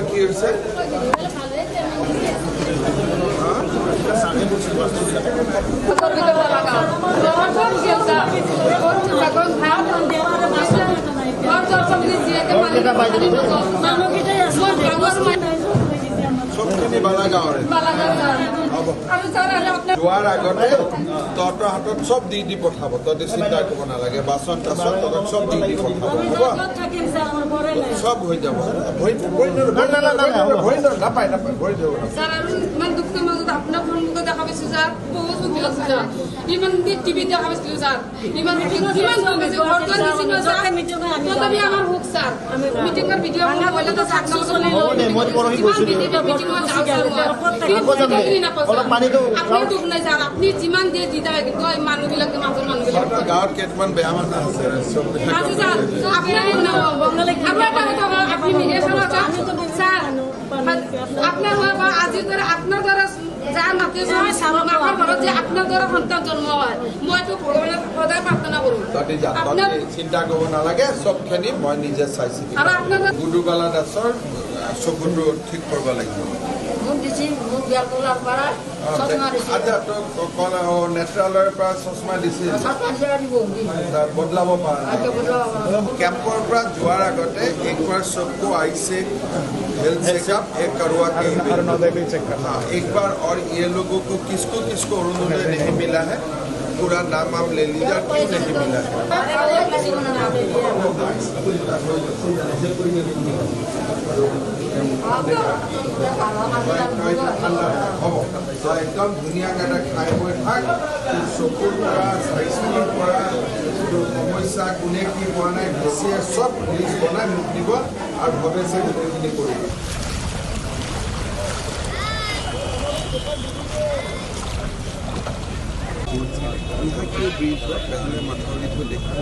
কি হৈছে সবখিনি বালাগাঁৱৰে যোৱাৰ আগতে তহঁতৰ হাতত চব দি পঠাব, তহঁতে চিন্তা কৰিব নালাগে। বাচন টাচন তহঁতক চব দি পঠাব, হ'ব চব হৈ যাব। নাপায় ভৰি দিব ইমান দুখৰ মাজত আপোনাক সন্মুখত দেখা পাইছো ছাৰ, বহুত দুখ লাগিছে ছাৰ। ইমান টিভিত দেখা পাইছিলো ছাৰ, ইমান তথাপি আমাৰ হোক ছাৰ। মিটিঙৰ ভিডিঅ' মোবাইলতে আপুনি দুখ নাই ছাৰ, আপুনি যিমান দিয়ে দি থাকে, কিন্তু মানুহবিলাকে মাজৰ মানুহবিলাক গাঁৱত কেইটামান বেয়া মানুহ আছে আপনাৰ আজিৰ দ্বাৰা আপনাৰ দ্বাৰা যা মাতে আমাৰ ঘৰত যে আপনাৰ দ্বাৰা সন্তান জন্ম হয়, মইতো ভগৱানক সদায় প্ৰাৰ্থনা কৰো। চিন্তা কৰিব নালাগে, চবখিনি মই নিজে চাইছো। গুডুবালা দাসৰ চকুটো ঠিক কৰিব লাগিব। আচ্ছা, তোক নেত্ৰালয়ৰ পৰা চশমা দিছিল, বদলাব পৰা কেম্পৰ পৰা যোৱাৰ আগতে একবাৰ सबको आई से हेल्थ चेकअप एक करवा के हाँ एक बार। और ये लोगों को किसको किसको अरुणोदय नहीं मिला है, पूरा नाम आप ले लीजिए, क्यों नहीं मिला है। একদম ধুনীয়াকৈ এটা খাই বৈ থাক, চকুৰ পৰা স্বাস্থ্যৰ পৰা সমস্যা কোনে কি পোৱা নাই বেছিয়ে চব লিষ্ট বনাই মোক দিব, আৰু ভৱেশে গোটেইখিনি কৰিব। यहाँ के ब्रिज पर पहले मथौरी को देखा